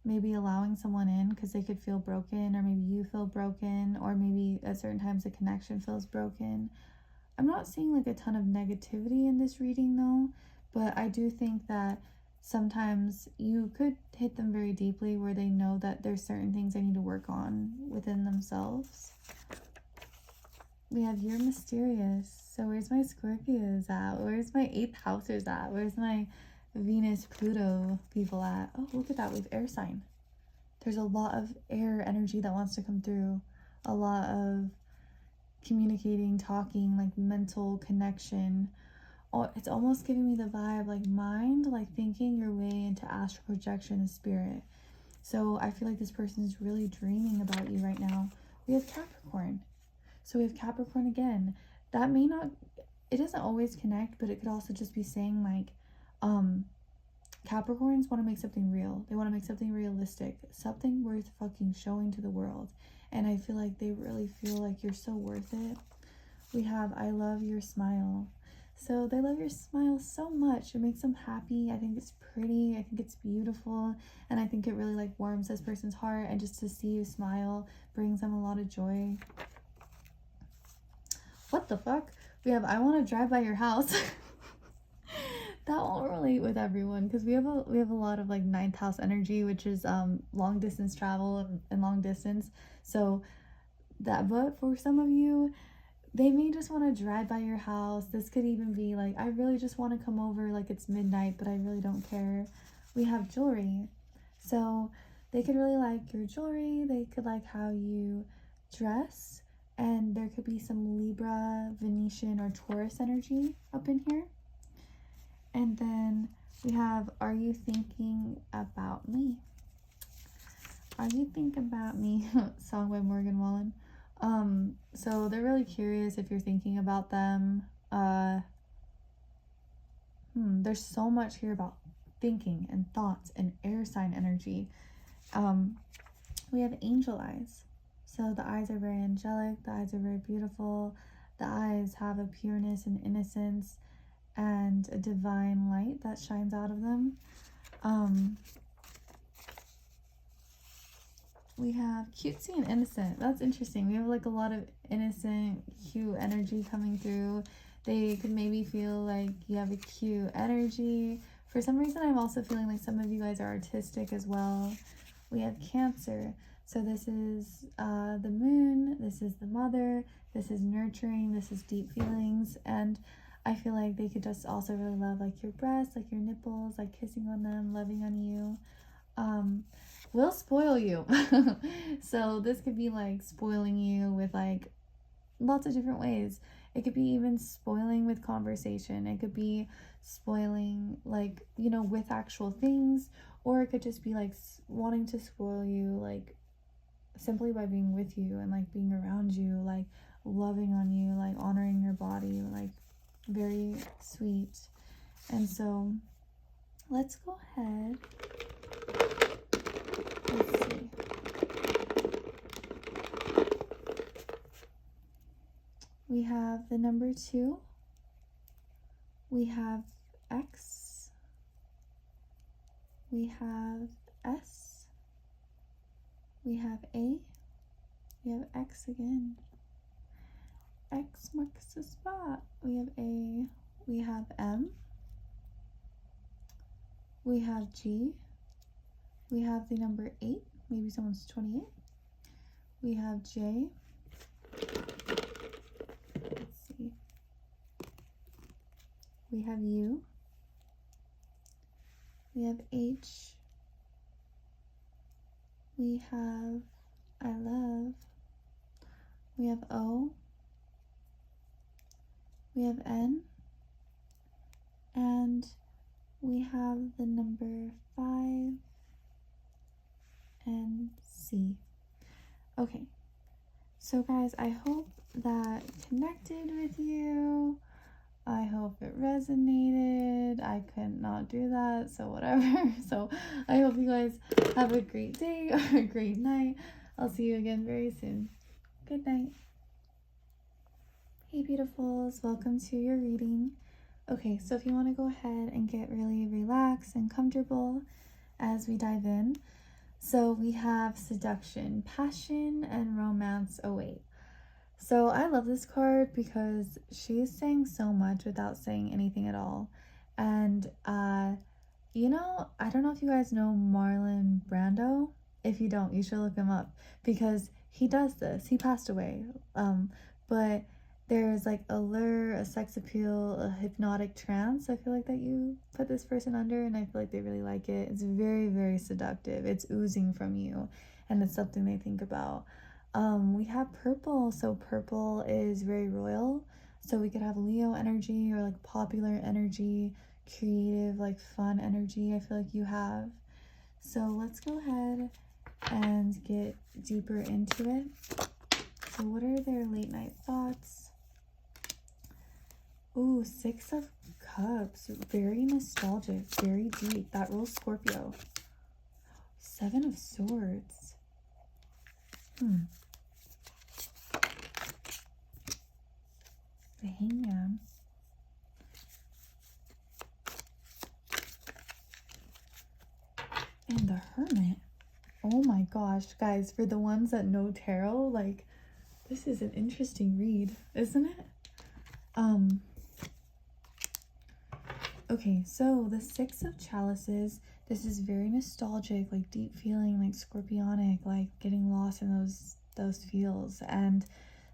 maybe allowing someone in because they could feel broken, or maybe you feel broken, or maybe at certain times the connection feels broken. I'm not seeing like a ton of negativity in this reading though, but I do think that sometimes you could hit them very deeply where they know that there's certain things they need to work on within themselves. We have you're mysterious. So where's my Scorpios at? Where's my 8th housers at? Where's my Venus, Pluto people at? Oh, look at that. We have air sign. There's a lot of air energy that wants to come through. A lot of communicating, talking, like mental connection. Oh, it's almost giving me the vibe like mind, like thinking your way into astral projection and spirit. So I feel like this person is really dreaming about you right now. We have Capricorn. So we have Capricorn again. That may not, it doesn't always connect, but it could also just be saying like, Capricorns want to make something real. They want to make something realistic, something worth fucking showing to the world. And I feel like they really feel like you're so worth it. We have I love your smile. So they love your smile so much. It makes them happy. I think it's pretty. I think it's beautiful. And I think it really like warms this person's heart. And just to see you smile brings them a lot of joy. What the fuck? We have I want to drive by your house. that won't relate with everyone because we have a lot of like ninth house energy, which is long distance travel and long distance. So that, but for some of you, they may just want to drive by your house. This could even be like, I really just want to come over, like it's midnight, but I really don't care. We have jewelry. So they could really like your jewelry. They could like how you dress. And there could be some Libra, Venetian, or Taurus energy up in here. And then we have, are you thinking about me? Are you thinking about me? Song by Morgan Wallen. So they're really curious if you're thinking about them. There's so much here about thinking and thoughts and air sign energy. We have angel eyes. So the eyes are very angelic, the eyes are very beautiful. The eyes have a pureness and innocence and a divine light that shines out of them. We have cutesy and innocent. That's interesting. We have like a lot of innocent, cute energy coming through. They could maybe feel like you have a cute energy. For some reason, I'm also feeling like some of you guys are artistic as well. We have Cancer. So this is the moon. This is the mother. This is nurturing. This is deep feelings. And I feel like they could just also really love like your breasts, like your nipples, like kissing on them, loving on you. Will spoil you. So this could be like spoiling you with like lots of different ways. It could be even spoiling with conversation. It could be spoiling like, you know, with actual things, or it could just be like wanting to spoil you like simply by being with you and like being around you, like loving on you, like honoring your body, like very sweet. And so let's go ahead. Let's see. We have the number 2. We have X. We have S. We have A. We have X again. X marks the spot. We have A. We have M. We have G. We have the number 8. Maybe someone's 28. We have J. Let's see. We have U. We have H. We have I love. We have O. We have N. And we have the number 5 and C. Okay, so guys, I hope that connected with you. I hope it resonated. I could not do that, so whatever. So I hope you guys have a great day or a great night. I'll see you again very soon. Good night. Hey beautifuls, welcome to your reading. Okay, so if you want to go ahead and get really relaxed and comfortable as we dive in. So we have seduction, passion, and romance await. So I love this card because she's saying so much without saying anything at all. And, you know, I don't know if you guys know Marlon Brando. If you don't, you should look him up because he does this. He passed away. But there's like a lure, a sex appeal, a hypnotic trance. I feel like that you put this person under, and I feel like they really like it. It's very, very seductive. It's oozing from you, and it's something they think about. We have purple. So purple is very royal. So we could have Leo energy or like popular energy, creative, like fun energy. I feel like you have. So let's go ahead and get deeper into it. So what are their late night thoughts? Ooh, 6 of Cups. Very nostalgic, very deep. That rules Scorpio. 7 of Swords. The Hangman. And the Hermit. Oh my gosh, guys, for the ones that know tarot, like, this is an interesting read, isn't it? Okay, so the Six of Chalices, this is very nostalgic, like deep feeling, like scorpionic, like getting lost in those feels. And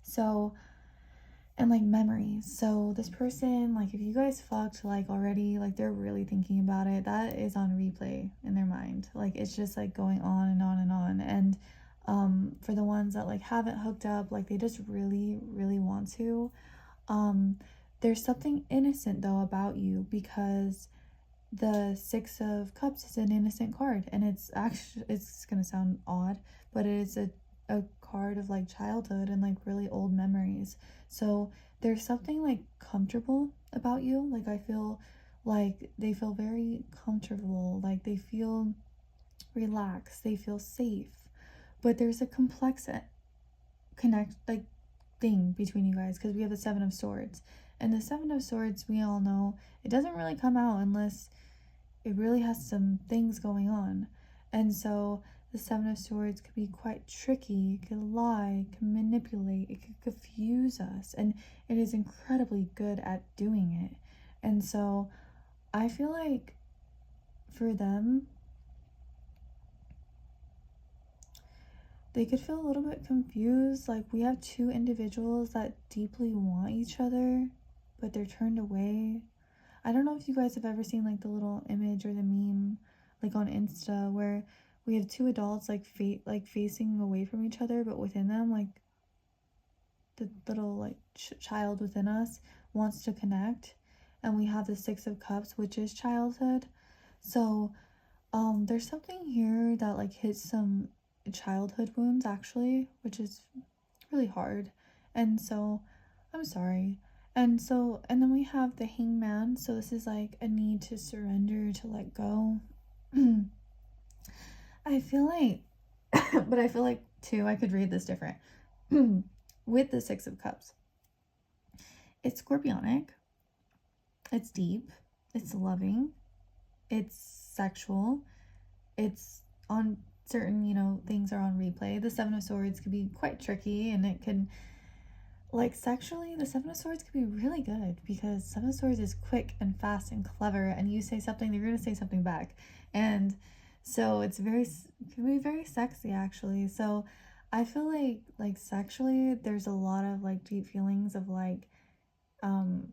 so, and like memories. So this person, like if you guys fucked like already, like they're really thinking about it, that is on replay in their mind. Like it's just like going on and on and on. And for the ones that like haven't hooked up, like they just really, really want to. Um, there's something innocent though about you, because the Six of Cups is an innocent card, and it's actually, it's gonna sound odd, but it is a card of like childhood and like really old memories. So there's something like comfortable about you. Like I feel like they feel very comfortable, like they feel relaxed, they feel safe. But there's a complex connect like thing between you guys, because we have the Seven of Swords, and the Seven of Swords, we all know it doesn't really come out unless it really has some things going on. And so the Seven of Swords could be quite tricky, it could lie, it could manipulate, it could confuse us, and it is incredibly good at doing it. And so I feel like for them, they could feel a little bit confused. Like we have two individuals that deeply want each other, but they're turned away. I don't know if you guys have ever seen like the little image or the meme like on Insta where we have two adults like facing away from each other, but within them like the little like child within us wants to connect, and we have the Six of Cups, which is childhood. So there's something here that like hits some childhood wounds actually, which is really hard. And so I'm sorry. And so, and then we have the Hangman. So this is like a need to surrender, to let go. I feel like, but I feel like too, I could read this different. With the Six of Cups, it's scorpionic, it's deep, it's loving, it's sexual, it's on certain, you know, things are on replay. The Seven of Swords could be quite tricky, and it can, like sexually, the Seven of Swords could be really good, because Seven of Swords is quick and fast and clever, and you say something, they're going to say something back. And so it's very, it can be very sexy actually. So I feel like sexually, there's a lot of like deep feelings of like, um,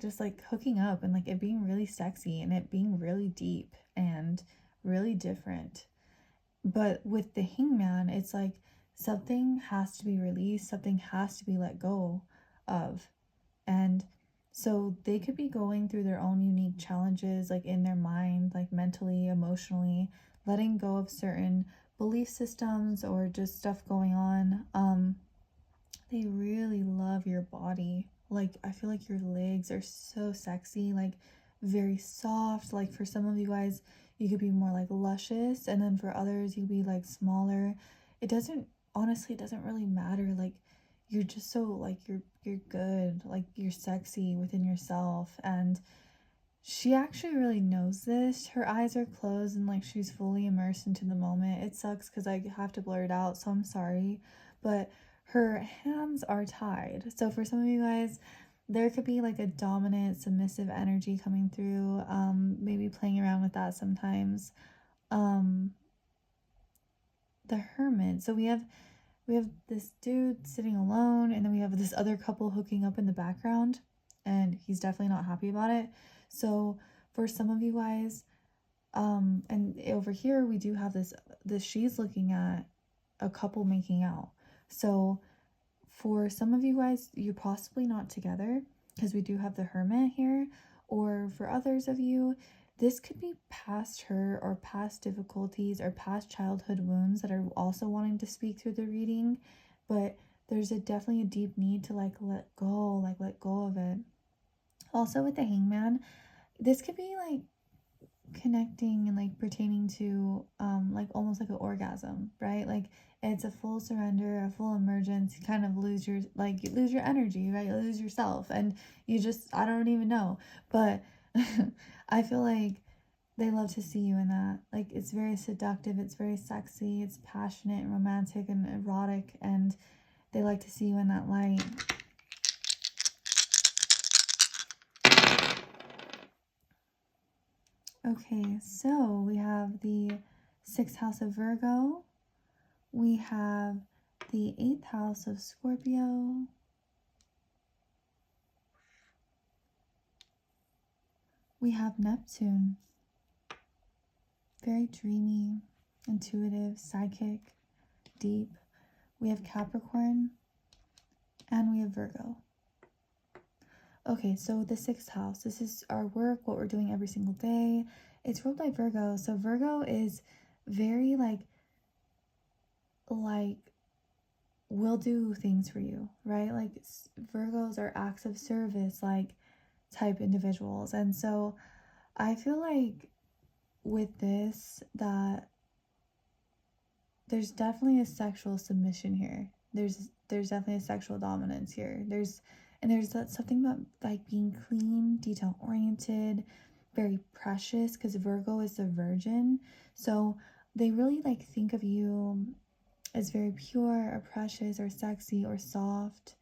just like hooking up and like it being really sexy and it being really deep and really different. But with the Hangman, it's like something has to be released, something has to be let go of. And so they could be going through their own unique challenges, like in their mind, like mentally, emotionally, letting go of certain belief systems or just stuff going on. They really love your body. Like I feel like your legs are so sexy, like very soft. Like for some of you guys, you could be more like luscious, and then for others you could be like smaller. It doesn't, honestly, it doesn't really matter. Like you're just so like you're good, like you're sexy within yourself. And she actually really knows this. Her eyes are closed and like she's fully immersed into the moment. It sucks because I have to blur it out, so I'm sorry. But her hands are tied. So for some of you guys, there could be like a dominant, submissive energy coming through. Maybe playing around with that sometimes. Um, the Hermit. So we have this dude sitting alone, and then we have this other couple hooking up in the background, and he's definitely not happy about it. So for some of you guys, and over here we do have this she's looking at a couple making out. So for some of you guys, you're possibly not together because we do have the Hermit here, or for others of you, this could be past her or past difficulties or past childhood wounds that are also wanting to speak through the reading. But there's definitely a deep need to like let go of it. Also with the Hangman, this could be like connecting and like pertaining to like almost like an orgasm, right? Like it's a full surrender, a full emergence. You kind of lose your, like you lose your energy, right? You lose yourself, and you just, I don't even know, but I feel like they love to see you in that. Like it's very seductive, it's very sexy, it's passionate and romantic and erotic, and they like to see you in that light. Okay, so we have the 6th house of Virgo. We have the 8th house of Scorpio. We have Neptune. Very dreamy, intuitive, psychic, deep. We have Capricorn. And we have Virgo. Okay, so the 6th house. This is our work, what we're doing every single day. It's ruled by Virgo. So Virgo is very like will do things for you, right? Like Virgos are acts of service, like type individuals. And so I feel like with this that there's definitely a sexual submission here. There's definitely a sexual dominance here. There's that something about like being clean, detail oriented, very precious, because Virgo is the virgin. So they really like think of you as very pure or precious or sexy or soft,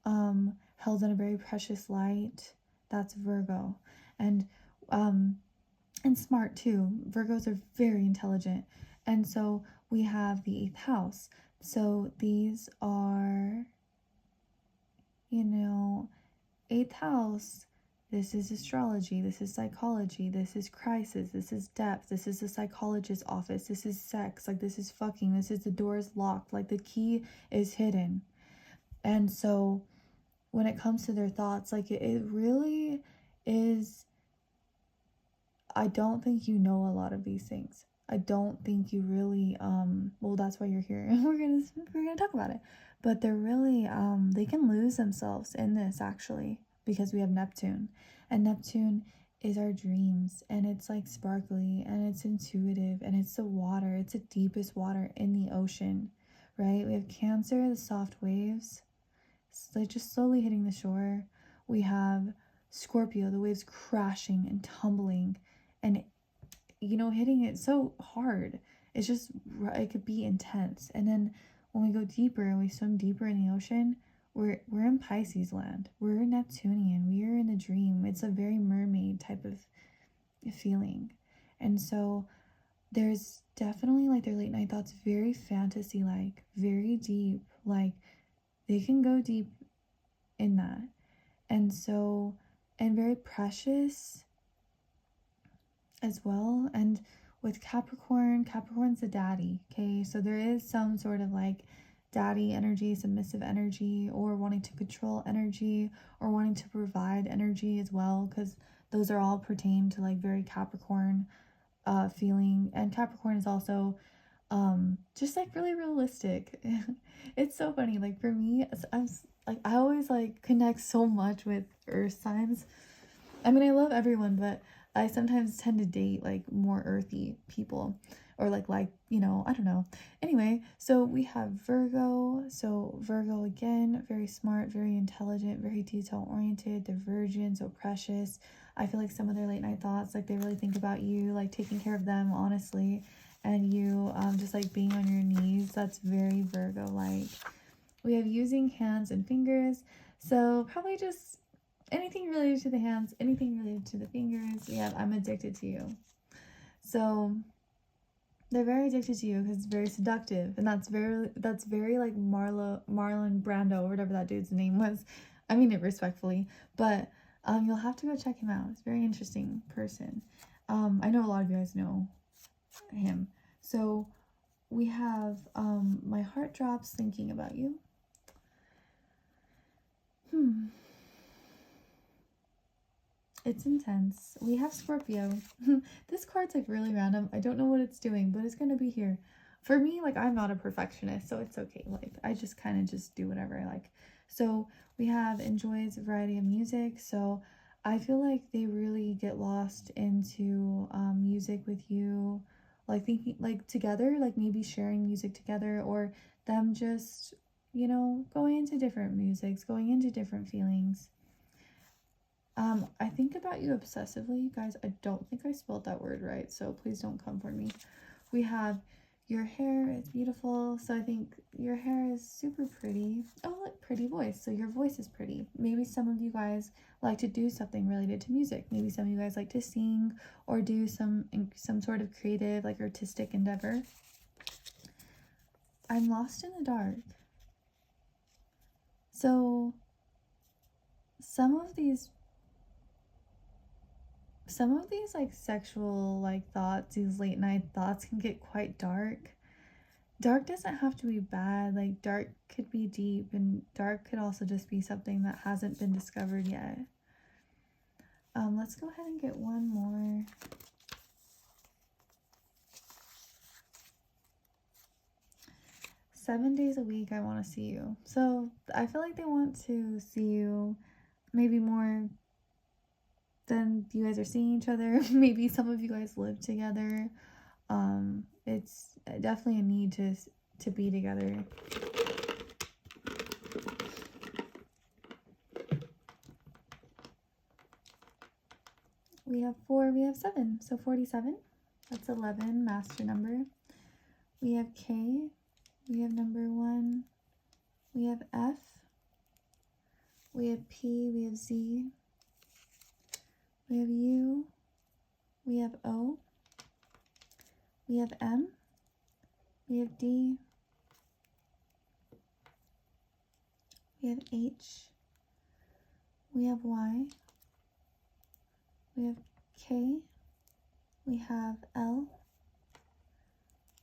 held in a very precious light. That's Virgo. And smart too. Virgos are very intelligent. And so we have the 8th house. So these are, 8th house. This is astrology. This is psychology. This is crisis. This is depth. This is the psychologist's office. This is sex. Like, this is fucking. This is the door is locked. Like, the key is hidden. And so when it comes to their thoughts, like, it really is. I don't think you know a lot of these things. I don't think you really well, that's why you're here. We're gonna talk about it. But they're really they can lose themselves in this, actually, because we have Neptune. And Neptune is our dreams, and it's like sparkly, and it's intuitive, and it's the water. It's the deepest water in the ocean, right? We have Cancer, the soft waves, like just slowly hitting the shore. We have Scorpio, the waves crashing and tumbling and hitting it so hard. It's just, it could be intense. And then when we go deeper and we swim deeper in the ocean, we're in Pisces land. We're Neptunian. We are in the dream. It's a very mermaid type of feeling. And so there's definitely like their late night thoughts, very fantasy like, very deep. Like, they can go deep in that. And so, and very precious as well. And with Capricorn's the daddy, okay? So there is some sort of like daddy energy, submissive energy, or wanting to control energy, or wanting to provide energy as well, because those are all pertain to like very Capricorn feeling. And Capricorn is also just like really realistic. It's so funny, like for me, I always like connect so much with earth signs. I mean, I love everyone, but I sometimes tend to date like more earthy people, or like I don't know. Anyway, so we have Virgo. So Virgo, again, very smart, very intelligent, very detail oriented. They're virgin, so precious. I feel like some of their late night thoughts, like they really think about you, like taking care of them, honestly, and you just like being on your knees. That's very Virgo like. We have using hands and fingers. So probably just anything related to the hands, anything related to the fingers. Yeah, I'm addicted to you. So they're very addicted to you because it's very seductive, and that's very like Marlon Brando, or whatever that dude's name was. I mean it respectfully, but you'll have to go check him out. It's a very interesting person. I know a lot of you guys know him. So we have my heart drops thinking about you. It's intense. We have Scorpio. This card's like really random. I don't know what it's doing, but it's gonna be here. For me, like, I'm not a perfectionist, so it's okay. Like, I just kind of just do whatever I like. So we have enjoys a variety of music. So I feel like they really get lost into music with you, like thinking like together, like maybe sharing music together, or them just, going into different musics, going into different feelings. I think about you obsessively. Guys, I don't think I spelled that word right, so please don't come for me. We have Your hair is beautiful. So I think your hair is super pretty. Oh, look, pretty voice. So your voice is pretty. Maybe some of you guys like to do something related to music. Maybe some of you guys like to sing or do some sort of creative, like artistic endeavor. I'm lost in the dark. So some of these like sexual like thoughts, these late night thoughts can get quite dark. Dark doesn't have to be bad. Like dark could be deep, and dark could also just be something that hasn't been discovered yet. Let's go ahead and get one more. "7 days a week I want to see you." So I feel like they want to see you maybe more than you guys are seeing each other. Maybe some of you guys live together. It's definitely a need to be together. We have 4, we have 7, so 47. That's 11, master number. We have K, we have number 1, we have F, we have P, we have Z, we have U, we have O, we have M, we have D, we have H, we have Y, we have K, we have L,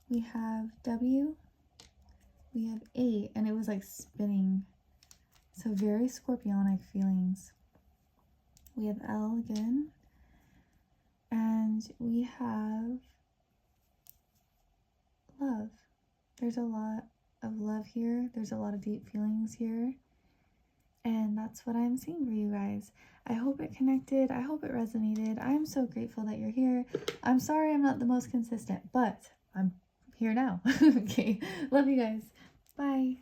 we have W, we have 8, and it was like spinning. So very scorpionic feelings. We have L again, and we have love. There's a lot of love here. There's a lot of deep feelings here. And that's what I'm seeing for you guys. I hope it connected. I hope it resonated. I'm so grateful that you're here. I'm sorry I'm not the most consistent, but I'm here now. Okay. Love you guys. Bye.